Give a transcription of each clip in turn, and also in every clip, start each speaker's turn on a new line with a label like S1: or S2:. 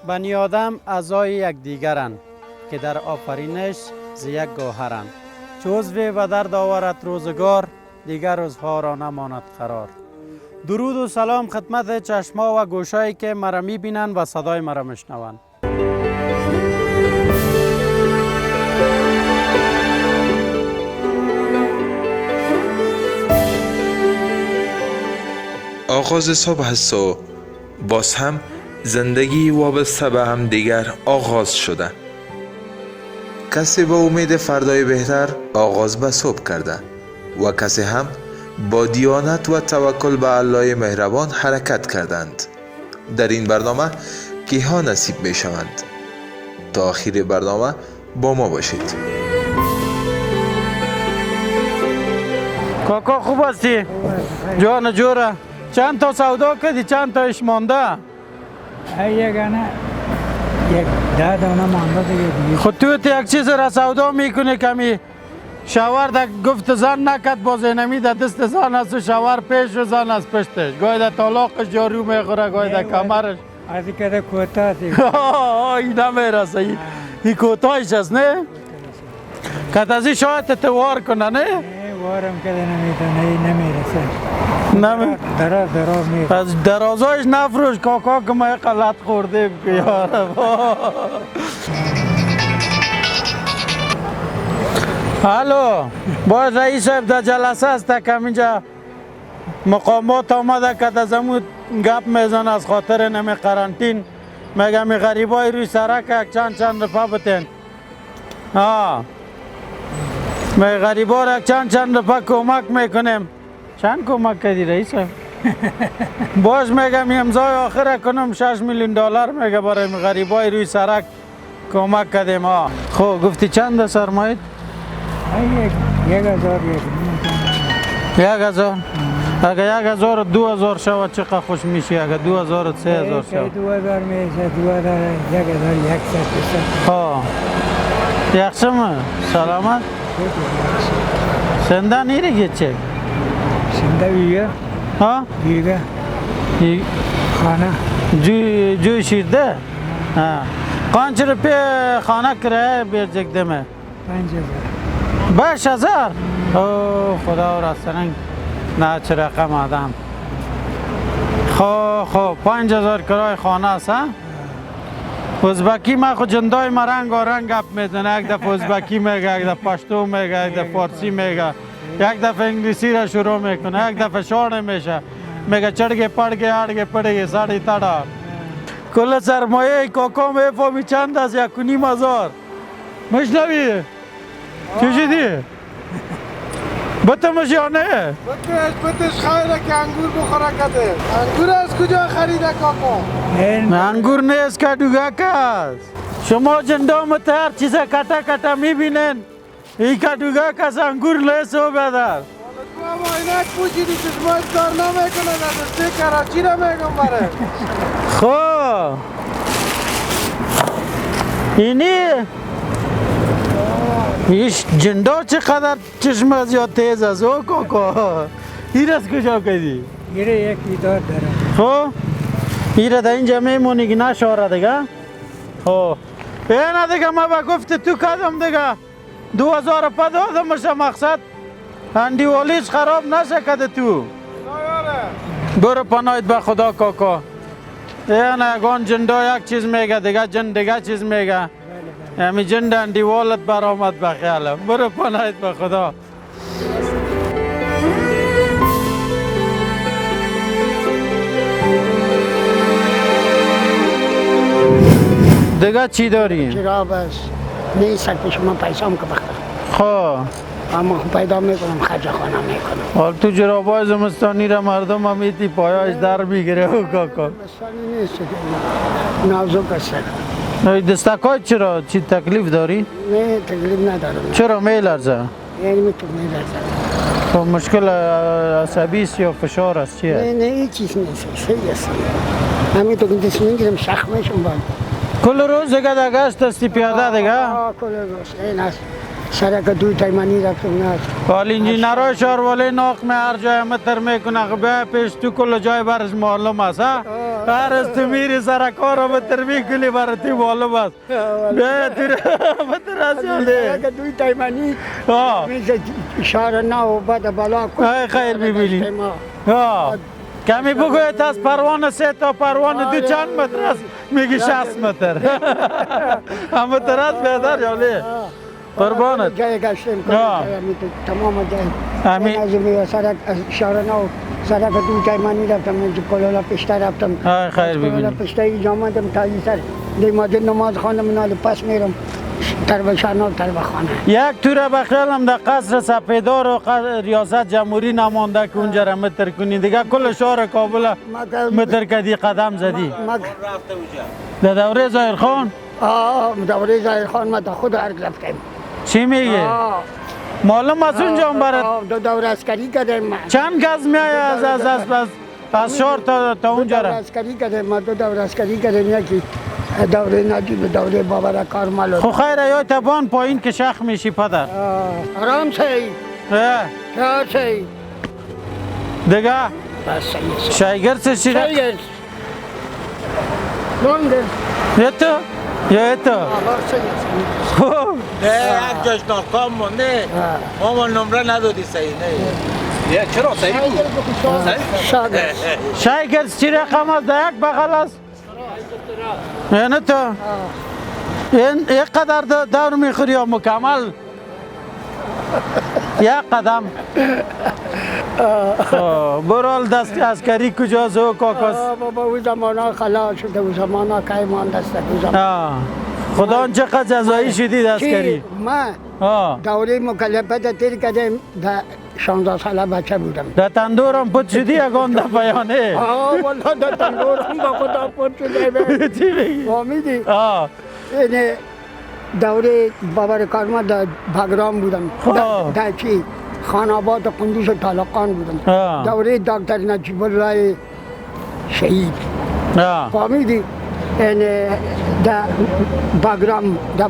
S1: بنی آدم اعضای یکدیگرند که در آفرینش ز یک گوهرند. چو عضو و درد آورد روزگار، دیگر عضوها را نماند قرار. درود و سلام خدمت چشما و گوشایی که مرا میبینند و صدای مرا میشنوند.
S2: آغاز صبح است و باز هم زندگی وابسته به هم دیگر آغاز شده. کسی با امید فردای بهتر آغاز به صبح کرده و کسی هم با دیانت و توکل به الله مهربان حرکت کردند. در این برنامه کیها نصیب می شوند؟ تا آخر برنامه با ما باشید.
S1: کاکا خوب هستی؟ جان جوره. چند تا سودا کردی؟ چند تا اش مانده؟
S3: یگانه یک 10 دانه مانده دیگه.
S1: خود تو یک چیز را سودا میکنی کمی شاور در گفت زن نکد باز نمی در دست زن است، شاور پیش و زن از پشتش، گاهی در طلاقش جارو میخوره، گاهی در کمرش.
S3: از که کوتاه سی
S1: این نمیرسه، این کوتاهش است نه؟ کت از این شاید تتوار کنه نه؟
S3: وارم کده نمیرسه. دراز میره.
S1: پس درازایش نفروش کاکا که ما غلط خورده یارم. الو باید رئیس صاحب در جلسه است که اینجا مقامات آمده که از امود گپ میزن از خاطر نمی قرنطین میگه می غریبای روی سرک یک چند رفا بتین. می غریبا را یک چند رفا کمک میکنیم. چند کمک کردی رئیس صاحب؟ باش میگم امضای آخر کنم 6 میلیون دلار میگه برای غریبای روی سرک کمک کردیم. خب گفتی چند سرمایه؟ 1000. اگه 1000 و 2000 شود چقدر خوش میشه؟ اگه 2000 و 3000 شود
S3: 2000 میشه 2100.
S1: ها یخشم سلامت سنده نیره چه؟
S3: سنده ویگه
S1: ها؟
S3: ویگه خانه
S1: جوی شیرده؟ ها قانچ روپی خانه کرایه بیرجک دمه؟ 5000. اوه خدا را سرنگ نه چه رقم آدم. خب 5000 کرای خانه است ها؟ ازبکی ما خود جندای ما رنگ و رنگ گپ میزنه. یک دفعه ازبکی میگه، یک دفعه پشتو میگه، یک دفعه فارسی میگه، یک دفعه انگلیسی را شروع میکنه، یک دفعه شانه میشه میگه چڑگه پڑگه آڑگه پڑگه ساڑی تڑا. کل سرمایه کاکا میفهمی چند است؟ 1,500,000 مشنوی؟ چی شدی؟ بتمش یا نه؟
S4: بتش خیره که انگور بخوره کده. انگور از کجا خریده کاکا؟
S1: انگور نیست که دوگک است. شما جندامت هر چیز کتا میبینین. این که دوگک است انگور لیس و بدر.
S4: تو هم اینک پوشیدی چشمایت کار نمیکنه ندسته کراچی را میگم بره.
S1: خب اینی ایش جندا چقدر چشم از یا تیز است او کاکا. این از کجا کدی؟
S3: ایره یک ایدار داره.
S1: خب ایره در اینجا میمونی که نشاره دیگه. خب اینه دیگه ما با گفت تو کدم دیگه 2000 پا دادمش مقصد اندیوالیش خراب نشه کده تو. برو پناهید به خدا کاکا. اینه اگان جندا یک چیز میگه دیگه جن دیگه چیز میگه. همی جن اندیوالت برآمد به خیالم. برو پناهید به خدا. دیگه چی داری؟
S5: چرا بس نیست که شما پیسام که بخیر.
S1: خب
S5: اما پیدا میکنم خرج خانه میکنم.
S1: حال تو جرابای زمستانی را مردم همیتی پایاش در میگیره او کاکا.
S5: زمستانی نیست که نازک است.
S1: دستکای چرا؟ چی تکلیف داری؟
S5: نه تکلیف ندارم.
S1: چرا میلرزه؟
S5: یعنی میتونم میلرزم.
S1: خب مشکل عصبی است یا فشار است چیه؟
S5: نه هیچ چیز نیست. صحیح است. همین تو که دست میگیرم شخمشون باید.
S1: کل روز دیگه دگشت استی پیاده دیگه؟
S5: کل روز این است. سرک دوی تایمانی رفتم نه
S1: حال انجینرهای شاروالی ناق می هر جای متر میکنه به پیش تو کل جای برش معلوم است ها هر از تو میری سرکا رو متر میکنی برای تو معلوم است به تو متر از یالی
S5: سرک دوی تایمانی
S1: ها
S5: میشه اشاره نه و بعد بالا
S1: ای خیر ببینی ها کمی بگوید از پروانه 3 تا پروانه 2 چند متر است میگی 60 متر هم متر است بهتر یالی قربانت
S5: جای گشتم
S1: آه.
S5: تمام جای
S1: امین.
S5: از می سرک اشاره نه و سرک دوی تایمانی رفتم من کلالا پیشتر رفتم
S1: ای خیر
S5: کلالا
S1: ببینی
S5: پیشتر اینجا آمدم تا این سر دیماز نماز خواندم نال پس میرم تربشانو تربخانه
S1: یک توره بخیالم در قصر سپیدار و ریاست جمهوری نمانده که اونجا را متر کنی دیگه کل شهر کابل متر کدی قدم زدی در دوره ظاهر خان
S5: دوره ظاهر خان ما تا خود ارگ رفتیم
S1: چی میگه؟ معلوم از اونجا هم برد
S5: دو دوره اسکری کردیم
S1: چند گز میای از شهر تا اونجا
S5: دوره
S1: را
S5: اسکری کردیم ما دو دوره اسکری کردیم یکی دوره نجیب دوره بابر کارمال
S1: خو خیره یا تبان پایین که شخ میشی پدر
S5: آرام سی
S1: اه،
S5: چهار سی
S1: دیگه
S5: بس سی
S1: شایگر چه چی را؟
S5: شایگر لونگر
S1: یه تو؟ یا تو؟
S5: آبار سی
S1: خوب
S6: نه یک جاش ناکام مونده ماما نمره ندادی صحیح نه چرا صحیح بود
S5: شاگر
S1: شایگر چی رقم است در یک بغل است؟ یعنی تو؟ این یک قدر دور میخوری یا مکمل؟ یک قدم برال دست اسکری کجاست و کاکاس؟
S5: بابا او زمان ها خلاص شده او زمان ها که ایمان دسته او زمان
S1: خدا چقدر جزایی شدید اسکری؟
S5: من دوره مکلفت تیر کردیم در 16 ساله بچه بودم
S1: در تندورم پت شدی یکان دفعیانه
S5: والله در تنگورم با خدا پت شده
S1: چی بگی؟
S5: فهمیدی؟
S1: آه
S5: این دوره بابر کارما در بگرام بودم در چی؟ خان آباد و قندوز و طالقان بودم دوره دکتر نجیب الله شهید فهمیدی؟ این در بگرام در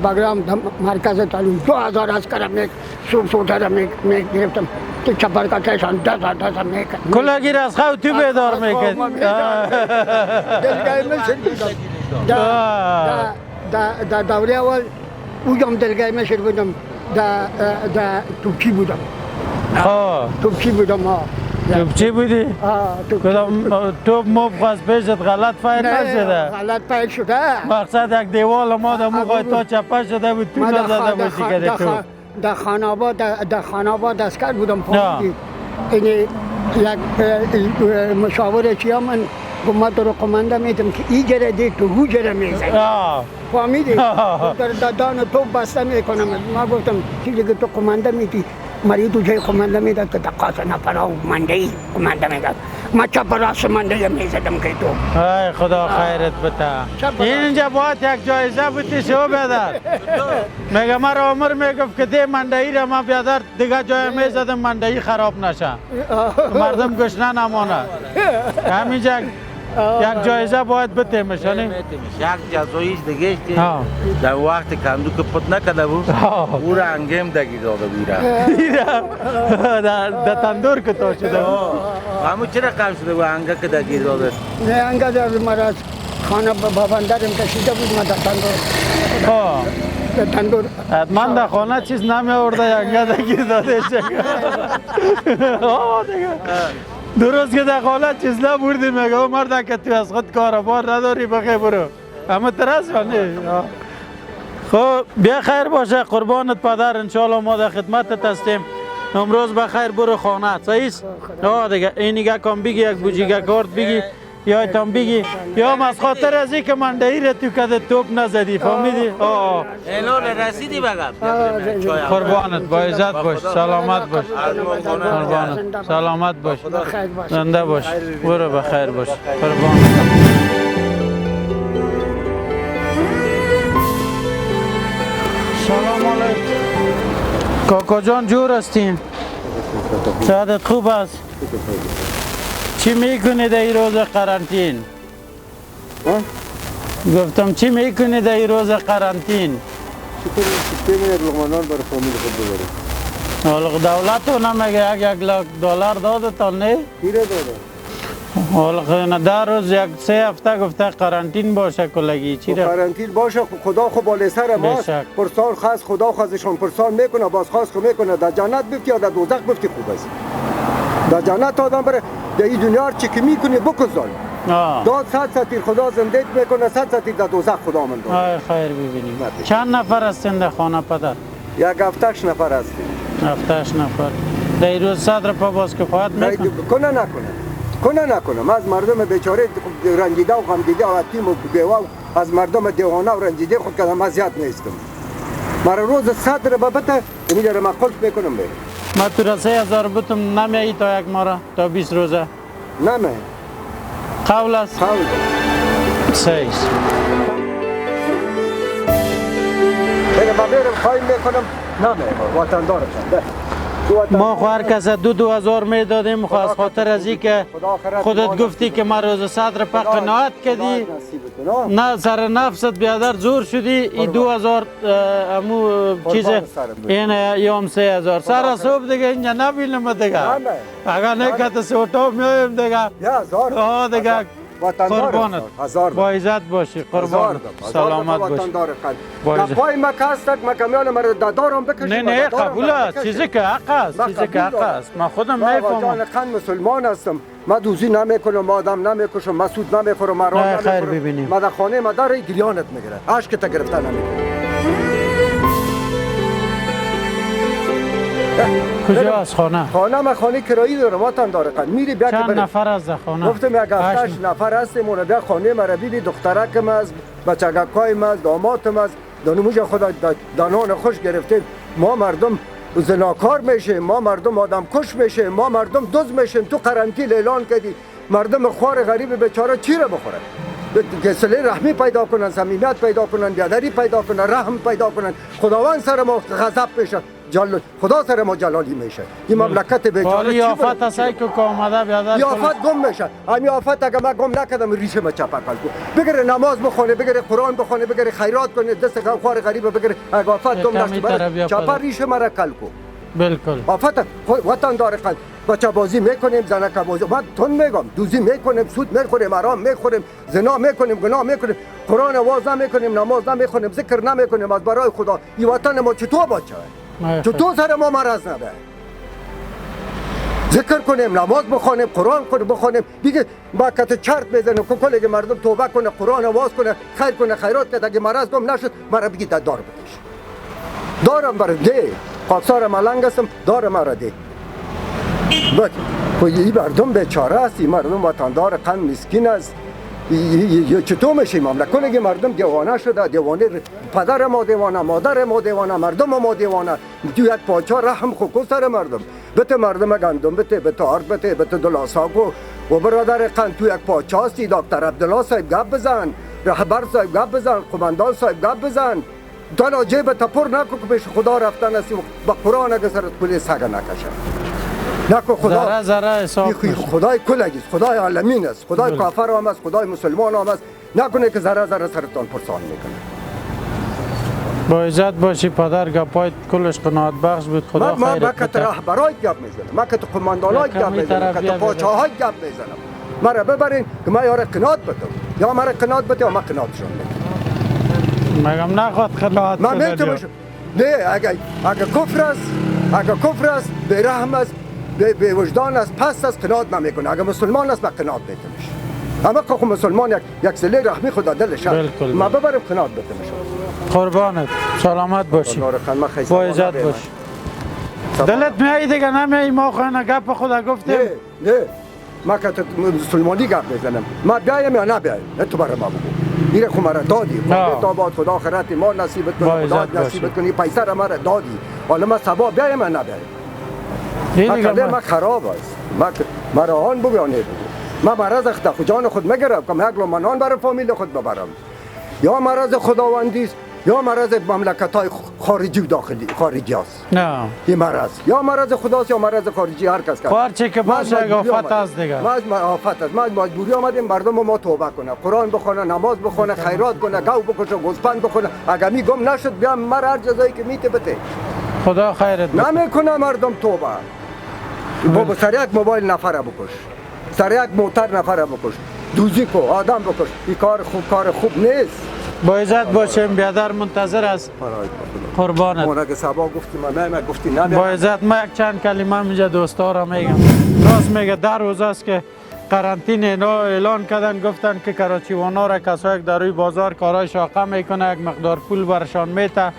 S5: مرکز تعلیم 2000 عسکر سوتر میگرفتم که چپرکتشان 10 میکرد
S1: کلاگیر از خواهد تو بیدار میکرد
S5: دلگاه مشر بودم در دوره اول اوجام دلگاه مشر بودم در توپچی بودم توپچی بودم
S1: چی بودی؟ کدام توپ موب خواست پیشت غلط فایر نشده؟
S5: غلط فایر شده
S1: مقصد یک دیوال ما در موقع تا چپه شده بود تو نزده باشی که تو
S5: در خان آباد اسکر بودم فهمیدی این یک مشاور چیا من گمت رو قمنده میدم که ای جره دی تو هو جره میزنی فهمیدی؟ در دان توپ بسته میکنم ما گفتم چیزی که تو قمنده میدی مری تو جای قمنده میداد که دقاس نفراو منده ای قمنده میداد ما چپ راست منده میزدم که تو
S1: ای خدا خیرت بده اینجا باید یک جایزه بودی شو بیادر میگه مرا عمر میگفت که دی منده ای را من بیادر دیگه جای میزدم منده ای خراب نشه مردم گشنه نمانه همینجا یک جایزه باید بتیمش
S6: یک جزاییش دیگه که در وقت کندو که پت نکده بود او را انگم دگی داده
S1: در تندور که تا شده بود
S6: همون چرا قم شده بود انگه که دگی داده
S5: نه انگه در مرا خانه بابندرم کشیده بود ما در تندور
S1: حتما در خانه چیز نمی آورده انگه دگی داده درست که در خانه چیز نبردی میگه مرد که تو از خود کاربار نداری بخی برو اما ترس نه خب بیا خیر باشه قربانت پدر انشالله ما در خدمتت هستیم امروز بخیر برو خانه صحیح است؟ دیگه اینیگه کام بگی یک بوجیگه کارت بگی یا ایتام بگی یا از خاطر از این که من دهیره تو کده توپ نزدی فهمیدی؟
S6: اعلان رسیدی بگم
S1: قربانت با عزت باش سلامت باش قربانت سلامت باش زنده باش برو بخیر باش قربانت سلام علیکم کاکا جان جور هستین؟ سعادت خوب است؟ چی میکنی در این روز قرنطین؟ گفتم چی میکنی در این روز قرنطین؟
S4: کنیم سیستم لغمانان برای فامیل خود ببریم.
S1: حالا دولت رو نمیگه یک لاک دلار داده تا نه؟
S4: گیره داده.
S1: حالا در روز یک 3 هفته گفته قرنطین باشه کلگی چی را؟
S4: قرنطین باشه خدا خو بالای سر ماست.
S1: بشک.
S4: پرسان خواست خدا خواستشان پرسان میکنه باز خواست خو میکنه در جنت بفتی یا در دوزخ بفتی خوب است. در جنت آدم بره در این دنیا چی که میکنی بکزال. داد 100 ساعتی خدا زنده میکنه 100 ساعتی در دوزخ خدا من داد.
S1: آی خیر ببینیم. چند نفر هستین در خانه پدر؟
S4: یک 7 نفر هستیم.
S1: 7 نفر. در روز صدر پا باز کفایت میکنه؟
S4: کنه نکنه من از مردم بیچاره رنجیده و غمدیده و یتیم و بیوه و از مردم دیوانه و رنجیده خود کدام اذیت نیستم. مرا روز صدر بابته اینجا رو من قلب میکنم بریم.
S1: ما تو را 3000 بتم نمیایی تا یک ماه تا 20 روزه؟
S4: نمی.
S1: قول است؟
S4: قول.
S1: سیز.
S4: اگه من برم خواهیم میکنم نمی وطن دارم.
S1: ما خو هر کس 2000 میدادیم از خاطر از این که خودت گفتی که ما روز صدر پا قناعت کردی نه سر نفست بیادر زور شدی این 2000 امو چیز این یوم 3000 سر صبح دیگه اینجا نبینم دیگه اگر نکت سوتا میایم دیگه آه دیگه قربانت با عزت باشی قربانت سلامت باشی
S4: پای ما کاستک ما کمیال مرا دادارم بکشیم
S1: نه قبول است چیزی که حق است چیزی که حق است من خودم میفهمم
S4: من مسلمان هستم ما دوزی نمیکنم ما آدم نمیکشم ما سود نمیخورم ما راه
S1: نمیخورم
S4: ما در خانه ما داره گریانت میگیره اشک تا گرفته نمیکنه
S1: کجا از خانه؟
S4: خانه ما خانه کرایی دارم وطن داره قد میری بیا که
S1: چند نفر از خانه؟
S4: گفتم یک 8 نفر هستیم اون بیا خانه ما رو بیدی دخترکم است بچگکایم است دامادم است دانموج خدا دانان خوش گرفتیم ما مردم زناکار میشیم ما مردم آدم کش میشیم ما مردم دزد میشیم تو قرنطینه اعلان کردی مردم خوار غریب بیچاره چی رو بخوره که صله رحمی پیدا کنن صمیمیت پیدا کنن بیادری پیدا کنن رحم پیدا کنن خداوند سر ما غضب میشه خدا سر ما جلالی میشه این مملکت بیچاره
S1: چی آفت است که آمده بیادر
S4: آفت گم میشه همین آفت اگه من گم نکردم ریشه ما چپا کن بگره نماز بخونه بگره قرآن بخونه بگره خیرات کنه دست خوار غریب بگره اگه آفت گم نشه چپا ریشه مرا کل کو
S1: بالکل
S4: آفت وطن داره قلب بچه بازی میکنیم زنک بازی من تون میگم دوزی میکنیم سود میخوریم حرام میخوریم زنا میکنیم گناه میکنیم قرآن آواز نمیکنیم نماز نمیخونیم ذکر نمیکنیم از برای خدا این وطن ما چطور بچه چطور سر ما مرض نبه ذکر کنیم نماز بخونیم قرآن بخونیم دیگه با کت چرت بزنیم که کلی مردم توبه کنه قرآن آواز کنه خیر کنه خیرات کنه اگه مرض گم نشد مرا بگید دار بکش دارم برای ده خاکسار ملنگ هستم دارم مرا ده این مردم بیچاره است این مردم وطندار قند مسکین است چطور میشه مملکت کنه مردم دیوانه شده دیوانه پدر ما دیوانه مادر ما دیوانه مردم ما دیوانه تو یک پاچا رحم خوکو سر مردم بته مردم گندم بته آرد بته دلاساگو و برادر قند تو یک پاچا هستی دکتر عبدالله صاحب گپ بزن رهبر صاحب گپ بزن قماندان صاحب گپ بزن دانا جیب تا پر نکو که پیش خدا رفتن هستی با قرآن اگه سرت کلی سگ نکشه نکو خدا خدای کلگی است خدای عالمین است خدای کافر هم است خدای مسلمان هم است نکنه که ذره سرتان پرسان میکنه
S1: با عزت باشی پدر گپایت کلش قناعت بخش بود خدا خیرت بده
S4: من که رهبرای گپ میزنم من که قماندانای گپ میزنم که پاچاهای گپ میزنم مرا ببرین که من یاره قناعت بدم یا مرا قناعت بده یا من قناعتشون بدم
S1: مگم نخواد قناعت
S4: من میتونم نه اگه کفر است به رحم است به وجدان است پس از قناعت نمیکنه اگه مسلمان است به قناعت میتونش اما که مسلمان یک سله رحمی خدا دلش ما ببرم قناعت بتمش
S1: قربانت سلامت باشی با عزت باشی دلت میایی دیگه نمیایی ما خواهی گپ خدا گفتیم
S4: نه ما که مسلمانی گپ میزنم ما بیایم یا نبیایم تو برای ما بگو این خو مرا دادی خدا باد خدا آخرت ما نصیبت کنی خدا نصیبت کنی پیسه را مرا دادی حالا ما سبا بیایم یا نبیایم ما خراب است ما راهان بگو نه ما مرض خود جان خود میگیرم که یک لمنان برای فامیل خود ببرم یا مرض خداوندی است یا مرض مملکت‌های خارجی و داخلی خارجی است
S1: نه
S4: این مرض یا مرض خداست یا مرض خارجی هر کس
S1: هر چی که باشه
S4: مجبوری
S1: آفت
S4: آمد.
S1: است دیگه
S4: ما آفت است ما مجبوری آمدیم مردم ما توبه کنه قرآن بخونه نماز بخونه خیرات کنه گاو بکشه گوسفند بخونه اگر می گم نشد بیا مر هر جزایی که میته بده
S1: خدا خیرت بده.
S4: نمیکنه مردم توبه بابا سر یک موبایل نفره بکش سر یک موتر نفره بکش دوزی کو آدم بکش این کار خوب نیست
S1: با عزت باشیم بیادر منتظر است قربانت
S4: مونا که سبا گفتیم ما گفتی نمی
S1: با عزت ما یک چند کلمه میجا دوستا را میگم راست میگه در روز است که قرنطینه اینا اعلان کردن گفتن که کراچیوانا را کسایی که در روی بازار کارای شاقه میکنه یک مقدار پول برشان میته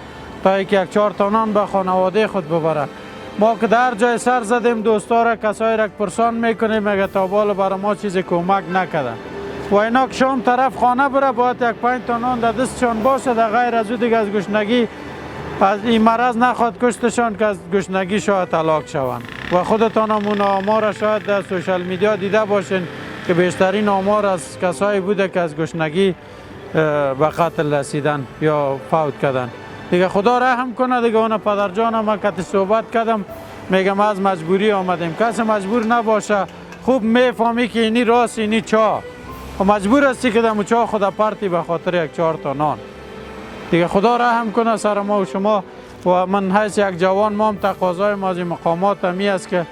S1: تا اینکه یک 4 تا نان به خانواده خود ببره ما که در جای سر زدیم دوستا را کسایی را پرسان میکنیم میگه تا بالا برای ما چیزی کمک نکردن و اینا که شام طرف خانه بره باید یک 5 تا نان در دستشان باشه در غیر از او دیگه از گشنگی از این مرض نخواد کشتشان که از گشنگی شاید هلاک شوند و خودتان هم اون آمار شاید در سوشال میدیا دیده باشین که بیشترین آمار از کسایی بوده که از گشنگی به قتل رسیدن یا فوت کردن دیگه خدا رحم کنه دیگه اون پدر جانم ما که صحبت کردم میگم از مجبوری آمدیم کسی مجبور نباشه خوب میفهمی که اینی راست اینی چا و مجبور هستی که دمو چا خدا پرتی به خاطر یک 4 تا نان دیگه خدا رحم کنه سر ما و شما و من حیث یک جوان ما هم تقاضای ما از مقامات همی است که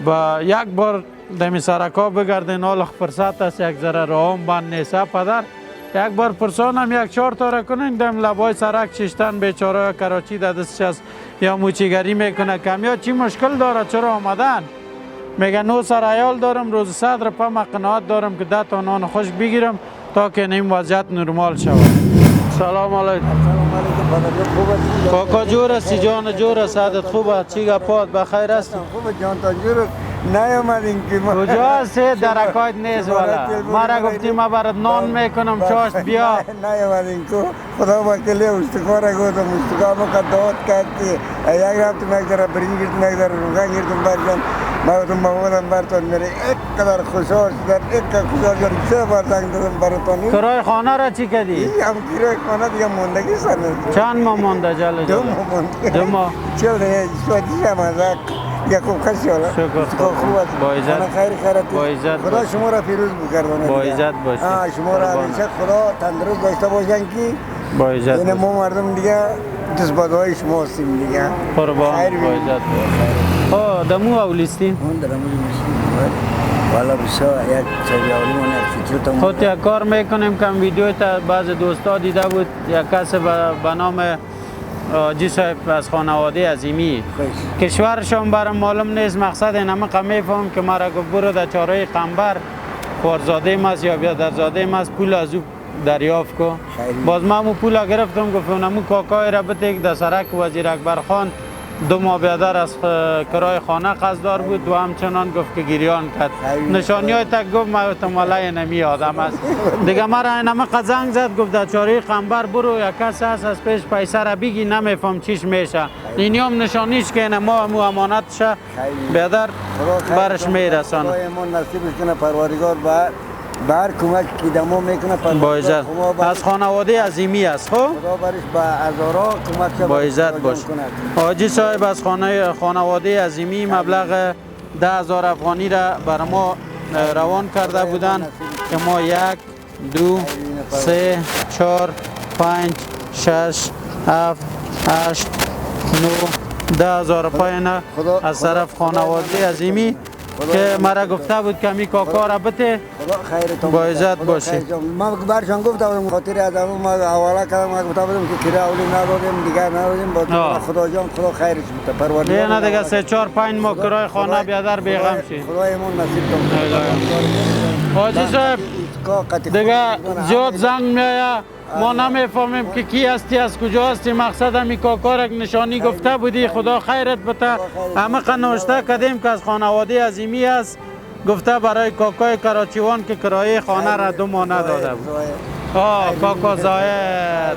S1: با یک بار دمی سرکا بگردین حال فرصت است یک ذره راه هم بند نیسته پدر یک بار پرسان هم یک 4 تا را کنین دم لبای سرک چشتن بیچاره کراچی در دستش است یا موچیگری میکنه کم یا چی مشکل داره چرا آمدن میگه نو سر عیال دارم روز صدر پا قناعت دارم که 10 تا نان خوش بگیرم تا که این وضعیت نرمال شود سلام علیکم کاکا جور هستی جان جور است عادت خوب است چی گپات بخیر هستی
S7: خوب جان تا جور نیامدین که ما
S1: کجا هستی درکات نیست والا ما را گفتی ما برات نان میکنم چاشت بیا
S7: نیامدین که خدا وکیلی استخواره گفتم استخواه ما دعوت کرد که یک رفت مگذاره برین گرد مگذاره روغن گردم برجان ما گفتم بودم براتون میره یک قدر خوشحال شدن یک قدر خوشحال شدن 3 بار زنگ دادم براتون
S1: کرای خانه را چی کردی؟
S7: هم کرای خانه دیگه موندگی سر
S1: چند ماه مونده جل جل؟
S7: 2 ماه مونده
S1: 2 ماه
S7: چل دیگه شادی شمازک یا خوب خشی حالا
S1: شکر
S7: خوب است
S1: با عزت
S7: خیر خیرت
S1: با عزت
S7: خدا شما را پیروز بگردانه
S1: با عزت باشی
S7: شما را همیشه خدا تندرست داشته باشن که
S1: با عزت
S7: این ما مردم دیگه دست بدهای شما هستیم دیگه
S1: قربان
S7: خیر
S1: با عزت ها دمو اولیستی
S7: اون درمون میشیم والا بسیار یک چریاولی من یک فکر تو
S1: خود یک کار میکنیم که ویدیو تا بعض دوستا دیده بود یک کس به نام جی صاحب از خانواده عظیمی کشورشان برام معلوم نیست مقصد اینم که میفهم که مرا گفت برو در چاره قنبر خوارزاده ماست یا بیادرزاده ماست پول از او دریافت کو باز من اون پول گرفتم گفتم اونمو کاکای را بده در سرک وزیر اکبر خان 2 ماه بیادر از کرای خانه قصدار بود و همچنان گفت که گریان کرد نشانی های تک گفت من احتمالا نمی آدم است دیگه مرا اینمه قزنگ زد گفت در چاره قنبر برو یک کس هست از پیش پیسه را بگی نمیفهم چیش میشه اینی هم نشانیش که ما همو امانت شه بیادر برش میرسانه
S7: خدای ما نصیبش کنه پروردگار بر کمک که دمو میکنه
S1: با عزت از خانواده عظیمی است خب
S7: خدا برش با هزارا کمک کنه
S1: با عزت باش حاجی صاحب از خانواده عظیمی مبلغ 10,000 افغانی را بر ما روان کرده بودند که ما 1 2 3 4 5 6 7 8 9 10,000 روپای از طرف خانواده عظیمی که مرا گفته بود که می کاکا را بده با عزت باشی
S7: ما برشان گفتم خاطر از ما حواله کردم ما گفته بودم که کرایه اولی ندادیم دیگه ندادیم با خدا جان خدا خیرش بده پروردگار
S1: نه دیگه 3 4 5 ماه کرایه خانه بیادر بیغم شی
S7: خدای ما نصیب کنه
S1: حاجی صاحب دیگه زیاد زنگ میایه ما نمیفهمیم که کی هستی از کجا هستی مقصد همی کاکا یک نشانی گفته بودی خدا خیرت بده همه قنوشته کردیم که از خانواده عظیمی است گفته برای کاکای کراچیوان که کرایه خانه را 2 ماه نداده بود کاکا ظاهر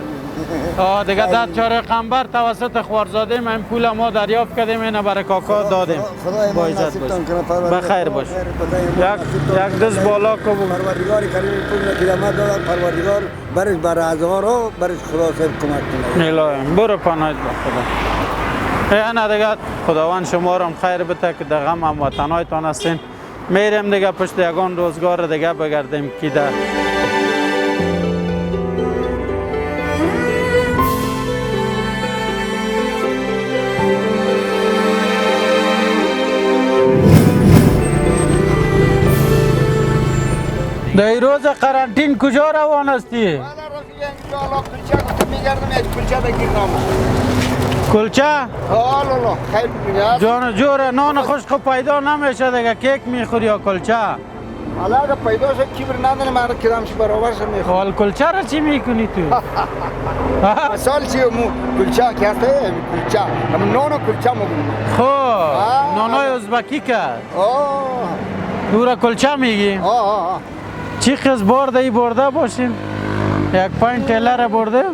S1: دیگه در چهار قنبر توسط خوارزاده من پول ما دریافت کردیم اینه برای کاکا دادیم.
S7: خدای
S1: با
S7: ما
S1: عزت
S7: نصیب
S1: باش.
S7: تان کنه پروردگار.
S1: بخیر باش.
S7: خدای ما
S1: یک دست بالا کو
S7: پروردگار کریم پول که ما داد پروردگار برش بر اعضا برش خدا سر کمک کنه.
S1: الهی برو پناهت با خدا. نه دیگه خداوند شما را خیر بده که در غم هموطنایتان هستین. میریم دیگه پشت یگان روزگار دیگه بگردیم که در در روز قرنطین کجا روان هستی؟ کلچه؟
S4: الله خیر بگیرد
S1: جان جوره نان خوش خب پیدا نمیشه دیگه کیک میخوری یا کلچه؟
S4: حالا اگه پیدا شد کبر نداره من را کدامش برابر شد میخوام
S1: حال کلچه را چی میکنی تو؟
S4: مثال چیه مو کلچه که هسته کلچه همون نان و کلچه مگویم
S1: خب نانای ازبکی که او را کلچه میگی؟ چی خیز برده ای برده باشین؟ یک پاین تیله را برده؟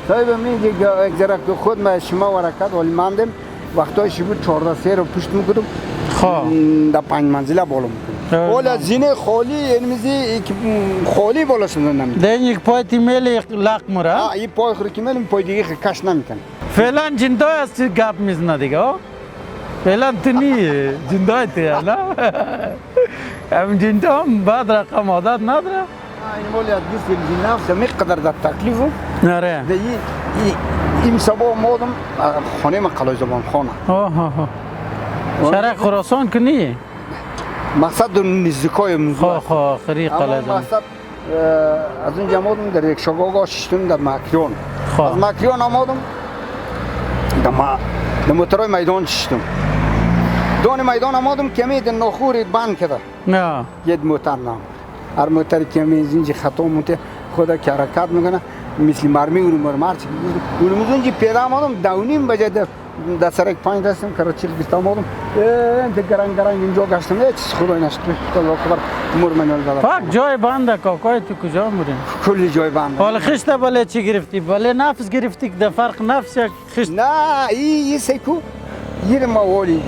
S4: صاحب میگه یک ذره که خود ما شما ورکت ولی ماندم وقتایشی بود 14 سیر رو پشت میکردم
S1: خب
S4: در 5 منزله بالا میکنم ولی زینه خالی اینمیزی خالی بالا شده نمیده
S1: ده یک پای تیمیل لق مره؟
S4: این پای خوری که میلیم پای دیگه کش نمیکنه
S1: فعلا جندای است گپ میزنه دیگه فعلا تو نی جندای تو نه؟ هم جندا هم بعد رقم عادت نداره؟
S4: این مولی از دیست این نفس میقدر در تکلیفم
S1: نره
S4: ده این سبا مادم خانه من قلای زبان خانه
S1: شرق خراسان که نی؟
S4: مقصد در نزدیکای موضوع
S1: خو آخری قلعه
S4: اما مقصد از اونجا آمدم در یک شگاگاه ششتم در مکریون از مکریون آمدم در موترهای میدان ششتم دان میدان آمدم کمی در ناخوری بند کرده
S1: نه
S4: یه موتر نام هر موتر کمی از اینجا خطا موتر خدا که حرکت میکنه مثل مرمی مرچ اونم اینجا پیدا آمدم دونیم بجه در سرک پایین دستم کراچی بیستا آمدم گرنگ اینجا گشتم هیچ خدای نشد خدا خبر مرمنال دادم
S1: فقط جای بنده کاکای تو کجا مورین؟
S4: کلی جای بنده
S1: حالا خشت بله چی گرفتی؟ بله نفس گرفتی که در فرق نفس یک خشت؟
S4: نه این سیکو یه ما والی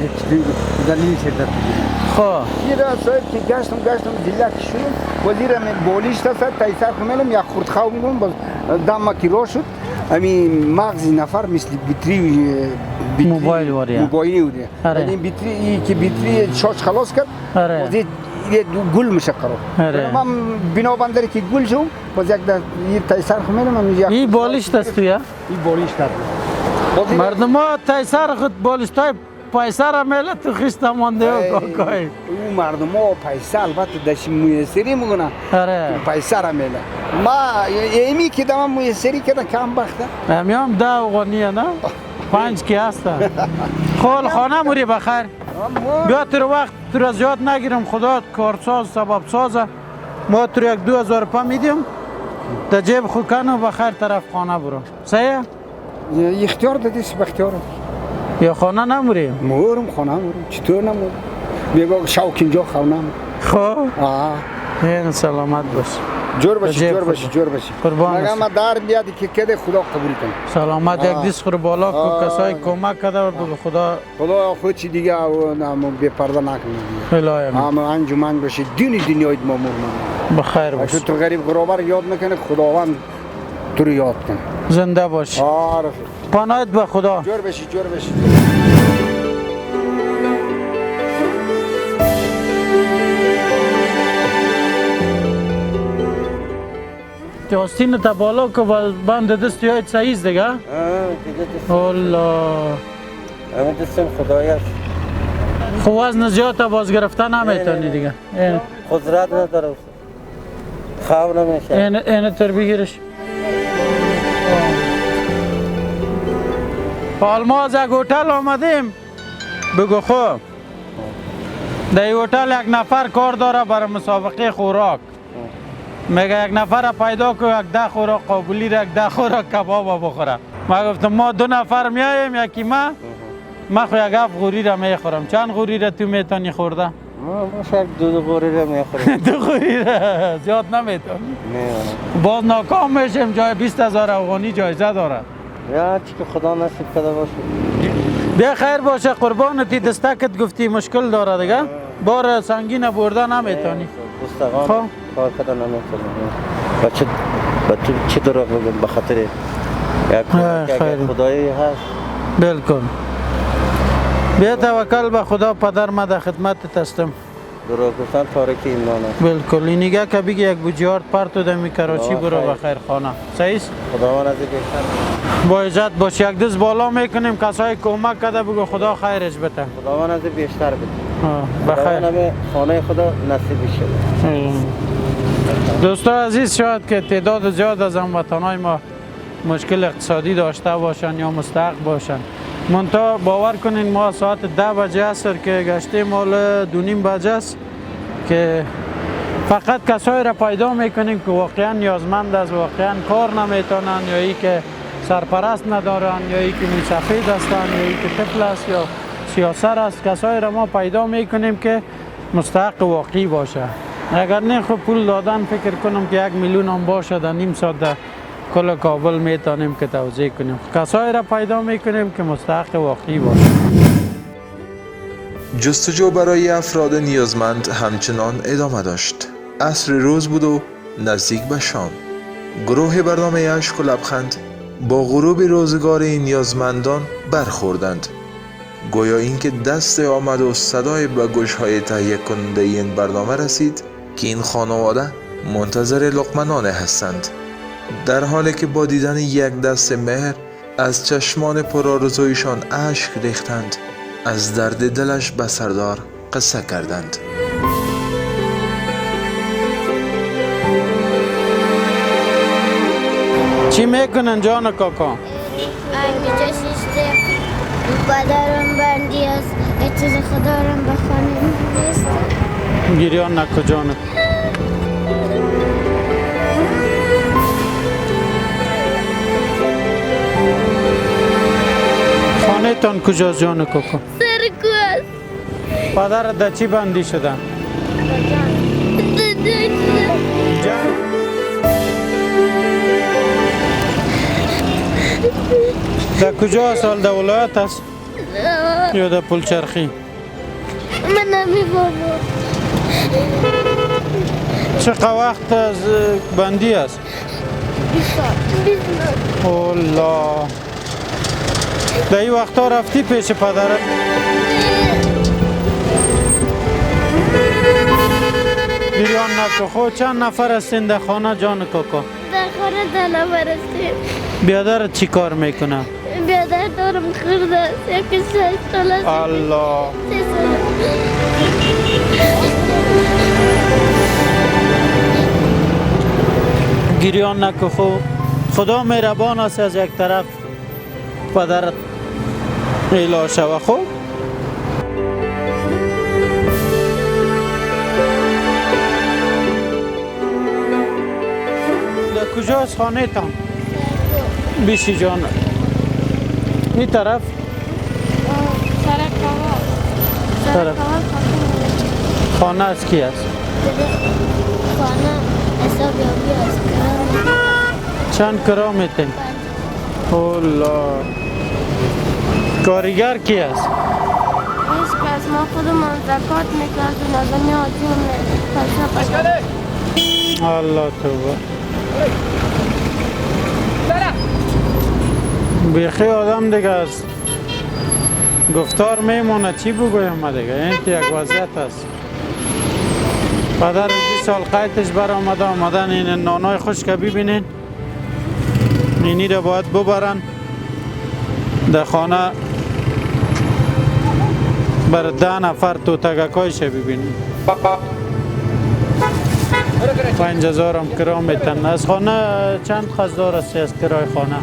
S4: دلیل شده
S1: خواه
S4: یه را صاحب که گشتم دیلک شدم و زیر من بولیش تا سر تایسر خمیلم یک خورد خواه میگم باز دم کی رو شد همین مغزی نفر مثل بیتری
S1: موبایل واریا
S4: موبایلی واریا این بیتری که بیتری شارژ خلاص کرد باز یه گل میشه قرار من بنابندری که گل شو باز یک یه تایسر خمیلم
S1: این بالیش دست تویا؟
S4: این بالیش دست
S1: مردم ها تایسر خود بالیش تای پیسر میله تو خیست مانده و کاکای
S4: اون مردم ها پیسه البته داشتی مویسری میگنن پیسر میله ما ایمی که دم مویسری کده کم بخته
S1: همیم 10 اوغانیه نه 5 کی هسته خال خانه موری بخیر بیا تو وقت تو را زیاد نگیرم خدا کارساز سبب سازه ما تو یک 2000 روپیه میدیم در جیب خود کنو بخیر طرف خانه برو صحیح
S4: اختیار دادیش به اختیار
S1: یا خانه نموریم؟
S4: مورم خانه مورم چطور نمورم؟ بگو شوک اینجا خانه
S1: خب؟ این سلامت باش
S4: جور باشی
S1: قربان
S4: مگه ما در بیادی که کده خدا قبول کنه
S1: سلامت یک دیست خور بالا کو کسای کمک کده و بگو خدا
S4: خود چی دیگه بی پرده نکنه
S1: الهی
S4: اما انجمن باشی دنیای ما مورم
S1: بخیر باش
S4: تو غریب غرابر یاد نکنه خداوند تو رو یاد کنه
S1: زنده باش پناهت به خدا
S4: جور بشی
S1: جاستین تا بالا که بند دستی های سعیز دیگه؟ الله
S8: همه دستم خدایش
S1: خب وزن زیاد باز گرفتن نمیتونی دیگه
S8: قدرت نداره خواب نمیشه
S1: اینه تر بگیرش حال ما از یک هتل آمدیم بگو خوب در این هتل یک نفر کار داره برای مسابقه خوراک میگه یک نفر پیدا که یک 10 خوراک قابلی را یک 10 خوراک کباب بخوره ما گفتم ما 2 نفر میایم یکی ما خو یک 7 غوری را میخورم چند غوری را تو میتونی خورده؟
S8: ما باشه یک دو غوری را میخوریم.
S1: دو خوری را زیاد نمیتونی.
S8: نه.
S1: باز ناکام میشیم جای 20,000 افغانی جایزه داره.
S8: یا چی که خدا نصیب کرده باشه.
S1: بیا خیر باشه قربانتی دستکت گفتی مشکل داره دیگه. بار سنگین برده نمیتونی.
S8: گستاخان
S1: خب.
S8: کار کردن نمیتونم. با تو چی دروغ بگم به خاطر یک
S1: خیر.
S8: خدایی هست.
S1: بالکل. بیا توکل به خدا پدر ما در خدمت هستم.
S8: دروغ گفتن تاریکی ایمان است.
S1: بالکل این نگاه که بگی یک بوجیارد پرتو دمی کراچی برو به خیر خانه. صحیح است؟
S8: خداوند از این بیشتر.
S1: با عزت باش یک دست بالا میکنیم کسای کمک کرده بگو خدا خیرش بده.
S8: خداوند از این بیشتر بده.
S1: بخیر.
S8: خداوند همه خانه خدا نصیب شده.
S1: دوستان عزیز شاید که تعداد زیاد از هموطنان ما مشکل اقتصادی داشته باشن یا مستحق باشن. منتها باور کنین ما ساعت 10 بجه عصر که گشته مال 2:30 بجه است که فقط کسایی را پیدا میکنیم که واقعا نیازمند است، واقعا کار نمیتونن یا ای که سرپرست ندارن یا ای که سفید هستن یا ای که طفل است یا سیاسر است. کسایی را ما پیدا میکنیم که مستحق واقعی باشه. اگر نه خب پول دادن فکر کنم که 1 میلیون هم باشه در نیم ساعت در کل کابل میتونیم که توزیع کنیم. کسایی را پیدا میکنیم که مستحق واقعی باشه.
S2: جستجو برای افراد نیازمند همچنان ادامه داشت. عصر روز بود و نزدیک به شام. گروه برنامه اشک و لبخند با غروب روزگار این نیازمندان برخوردند. گویا اینکه دست آمد و صدای به گوش‌های تهیه کننده این برنامه رسید که این خانواده منتظر لقمه نان هستند. در حالی که با دیدن یک دست مهر از چشمان پرآرزویشان اشک ریختند، از درد دلش به سردار قصه کردند.
S1: چی میکنن جان کاکا؟
S9: اینجا شیشته پدرم بندی است اجاز خدارم به خانه نیست.
S1: گریان نکو جان. خانه تان کجاست جان کاکا؟
S9: سرکو است.
S1: پدرت در چی بندی شدن؟ جان. در کجا اصل در ولایت است؟ یا در پلچرخی؟
S9: من نمی بابا.
S1: چقدر وقت از بندی است؟
S9: 20 سال.
S1: الله. در این وقتا رفتی پیش پدرت؟ گریان نکو. خود چند نفر هستین در خانه جان کاکا؟
S9: در خانه 10 نفر هستیم.
S1: بیادرت چی کار میکنه؟
S9: بیادر دارم خورده است. یکی 6 سال است.
S1: الله.
S9: 3 سال.
S1: گریان نکو. خدا مهربان است از یک طرف پدرت علاج شوه. خوب در کجاست خانه تان؟ بیشی جان این طرف؟ طرف. خانه از کی است؟
S9: خانه حساب یابی است.
S1: چند کرا میتین؟ الله. کارگر کی است؟
S9: هیچ کس. ما خودمان زکات میکردیم از این آجون پیسه پدر.
S1: الله توبه. بیخی آدم دیگه است گفتار میمونه چی بگویم دیگه. این یک وضعیت است. پدر 20 سال قیدش بر آمدن این نانای خوش که ببینین اینی را باید ببرن در خانه بر 10 نفر تو تگکایش ببینین. 5000 هم کرا میتن. از خانه چند خزدار است از کرای خانه؟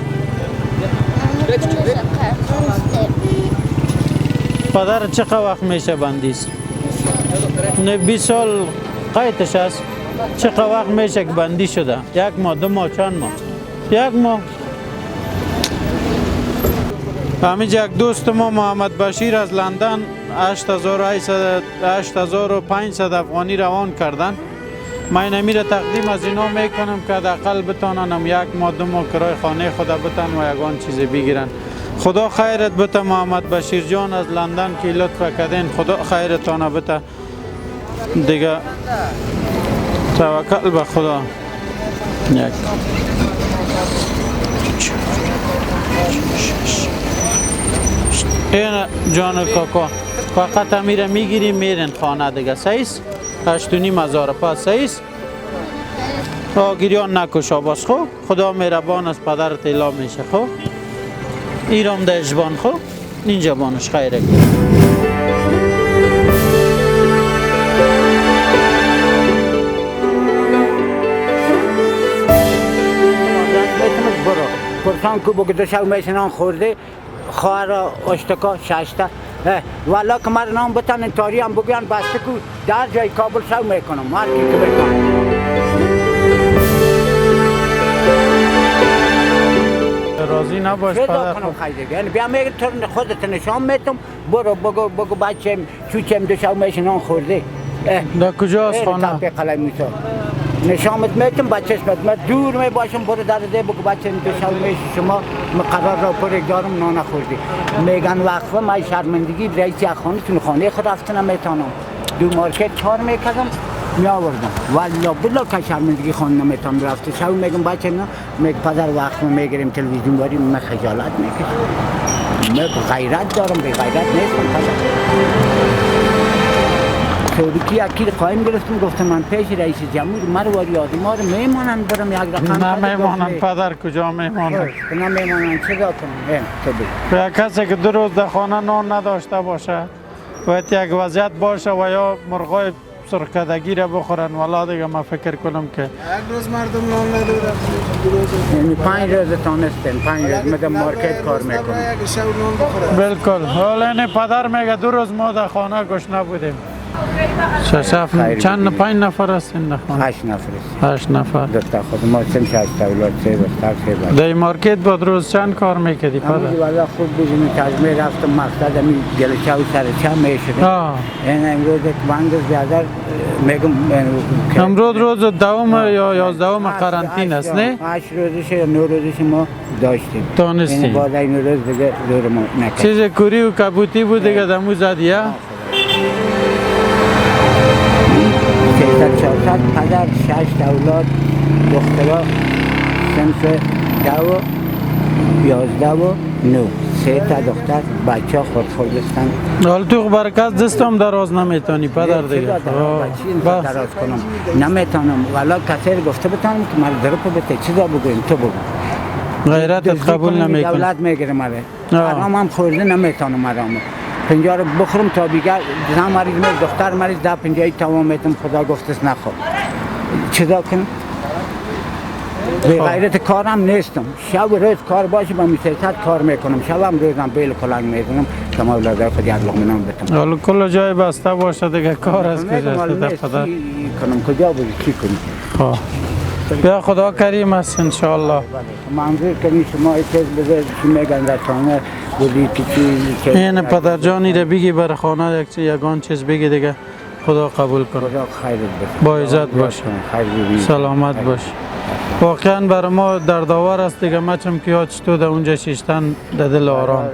S1: پدر چقدر وقت میشه بندیست؟ نه 20 سال قیدش است. چقدر وقت میشه که بندی شده؟ 1 ماه 2 ماه چند ماه؟ 1 ماه. همینجا یک دوست ما محمد بشیر از لندن 8500 افغانی روان کردن. من نمی را تقدیم از اینا میکنم که حداقل بتانن یک ماه دو ماه کرای خانه خود بتن و یگان چیز بگیرن. خدا خیرت بته محمد بشیر جان از لندن که لطف کردین. خدا خیرتان بته دیگه. توکل به خدا. یک این جان کاکا فقط امیره میگیریم میرین خانه دیگه. سیس 8,500 پس سیس گریان نکشا باش. خو خدا مهربان از پدرت اعلام میشه. خو ایرام ده جبان خو اینجا بانش خیره
S10: پرسان که بگده شو میشنان خورده خواهر اشتکا ششته والا که من نام بتن تاری هم بگوین بسته که در جای کابل شو میکنم هر کی که بکنم.
S1: راضی نباش پدر.
S10: یعنی بیا میگه تو خودت نشان میتم برو بگو بچه چوچم دو شو میشنان خورده
S1: در کجاست خانه؟
S10: نشامت میتم بچهش من دور می باشم برو در ده بگو بچه دو شو میشه شما مقرر را پر دارم نانه خوردی میگن وقفه من شرمندگی رئیس خانه تون خانه خود رفته نمیتونم دو مارکت کار میکردم میآوردم والا بلا که شرمندگی خانه نمیتونم رفته شو میگم بچه نه میگه پدر وقفه میگیریم تلویزیون بریم من خجالت میکشم من غیرت دارم به غیرت نیستم پدر. توریکی اکی قایم گرفتم گفتم من پیش رئیس جمهور مرواری آدی ما رو میمانند برم یک رقم
S1: نه میمانند پدر کجا میمانند
S10: نه میمانند چه دا کنم تو
S1: به کسی که 2 روز در خانه نان نداشته باشه باید یک وضعیت باشه و یا مرغای سرکدگی را بخورن والا دیگه من فکر کنم که
S6: یک روز مردم نان ندارن.
S10: یعنی 5 روز تانستیم 5 روز من در مارکت کار میکنم
S1: بالکل. حالا این پدر میگه 2 روز ما در خانه گشنه بودیم. چند 5 نفر هستین در خانه؟
S10: 8 نفر است.
S1: 8 نفر.
S10: دسته خود ما سم 6 اولاد 3 بستر 3 بچه.
S1: در مارکت بود روز چند کار میکردی پدر؟
S10: والا خوب بودیم تجمیع رفتم مقصد می گلچه و سرچه میشدیم. این امروز بند زیادر میگم
S1: امروز روز دوم یا 11 قرنطینه است نه؟
S10: 8 روزش یا 9 روزش ما داشتیم.
S1: دانستیم.
S10: این بعد این روز دیگه دور ما نکرد.
S1: چیز کوری و کبوتی بود دیگه دمو زدیه؟
S10: 400 پدر 6 اولاد دخترها سنف 11 و 9 3 تا دختر بچه ها خود هستن.
S1: حال تو برکت دستم دراز نمیتونی پدر دیگه.
S10: دراز کنم نمیتونم والا کسی گفته بتونم که من درپو بته چیزا بگویم تو بگو
S1: غیرتت قبول نمیکنی.
S10: دولت میگیره مره آرام هم خورده نمیتونم آرام 50 رو بخورم تا بیگر زن مریض میشه دختر مریض ده 50 تمام میتونم خدا گفتست نخور چیزا کنم به غیرت کارم نیستم شب و روز کار باشه با میسیست کار میکنم شبم روزم بیل کلنگ میزنم که ما اولادای خود یک لقمه نان بتم
S1: حالا کل جای بسته باشه دیگه کار است که جسته در پدر
S10: کنم کجا بودی چی کنی
S1: خواه بیا خدا کریم است انشاءالله
S10: منظور کنی شما ایتیز بذارید چی میگن در خانه بودی که چی
S1: این پدر جانی را بگی بر خانه یگان چیز بگی دیگه خدا قبول کنه
S10: خدا خیرت بده
S1: با عزت باش سلامت باش واقعا برای ما دردآور است دیگه مچم که یاد تو در اونجا شیشتن در دل آرام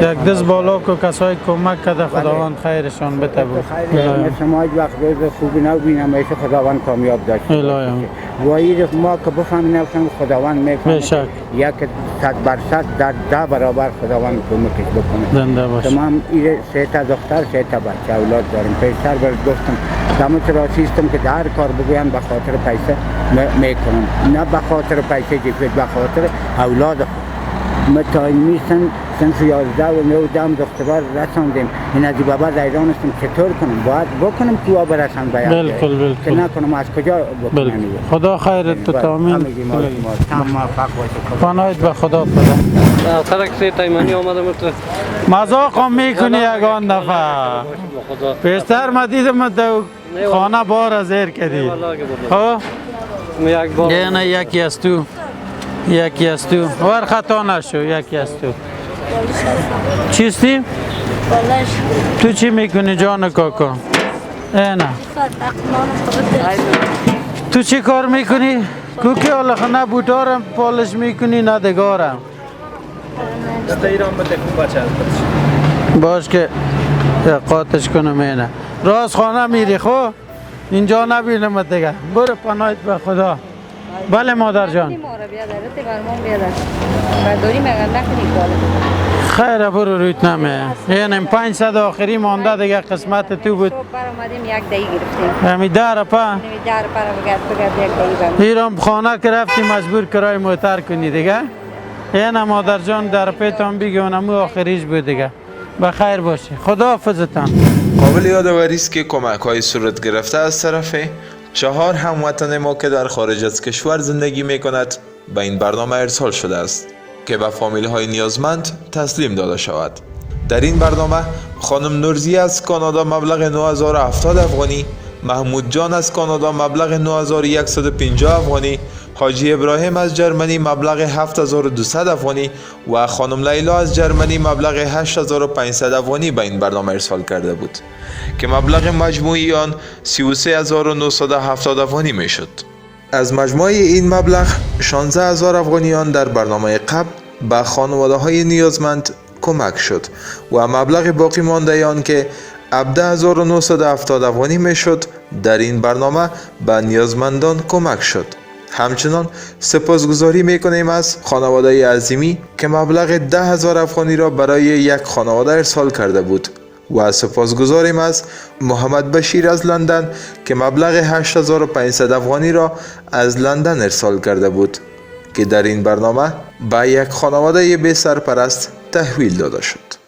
S1: یک دست بالا که کسای کمک کرده خداوند خیرشان بده بود
S10: شما هیچ وقت روز خوبی نبینم ایشه خداوند کامیاب داشت وایی ما که بفهمی نفسم خداوند میکنه یک 100% در 10 برابر خداوند کمکش بکنه
S1: زنده باش
S10: تمام ایره 3 تا دختر 3 تا بچه اولاد دارم پیشتر برد گفتم دمت راسیستم که در کار بگویم به خاطر پیسه میکنم نه به خاطر پیسه جفت به خاطر اولاد خود ما تا میستن سنف 11 و 9 دم دخترها رساندیم این از بابا زیران استم چطور کنم باید بکنم تو آب رسان باید
S1: بالکل
S10: که نکنم از کجا بکنم
S1: خدا خیرت تو تامین پناهت به خدا بده
S11: ترک سی تایمانی آمده مرتر
S1: مذاق هم میکنی یگان دفعه پیشتر ما دیدم خانه بار زیر کردی ها نه یکی از تو یکی از تو ور خطا نشو یکی از تو چیستی؟ تو چی میکنی جان کاکا؟ اینا تو چی کار میکنی؟ کوکی حالا نه بوتارم پالش میکنی نه دگارم باش که قاطش کنم اینه راست خانه میری خو اینجا نبینم دیگه برو پناهت به خدا بله مادر جان خیره برو رویت نمه این 500 آخری مانده دیگه قسمت تو بود
S12: برامدیم یک دهی گرفتیم
S1: همی داره پا
S12: همی داره پر بگرد یک دهی
S1: ایران خانه که رفتی مجبور کرای موتر کنی دیگه این مادر جان در پیتان بگی اونمو آخریش بود دیگه بخیر باشه خدا حافظتان
S2: قابل یادآوری است که کمک‌های صورت گرفته از طرف 4 هموطن ما که در خارج از کشور زندگی می‌کند به این برنامه ارسال شده است که به فامیل‌های نیازمند تسلیم داده شود. در این برنامه خانم نورزی از کانادا مبلغ 9070 افغانی، محمود جان از کانادا مبلغ 9150 افغانی، حاجی ابراهیم از جرمنی مبلغ 7200 افغانی و خانم لیلا از جرمنی مبلغ 8500 افغانی به این برنامه ارسال کرده بود که مبلغ مجموعی آن 33970 افغانی می شد. از مجموع این مبلغ 16000 افغانیان در برنامه قبل به خانواده های نیازمند کمک شد و مبلغ باقی مانده آن که 17970 افغانی می شد در این برنامه به نیازمندان کمک شد. همچنان سپاسگزاری میکنیم از خانواده عظیمی که مبلغ 10000 افغانی را برای یک خانواده ارسال کرده بود و سپاسگزاریم از محمد بشیر از لندن که مبلغ 8500 افغانی را از لندن ارسال کرده بود که در این برنامه به یک خانواده بی سرپرست تحویل داده شد.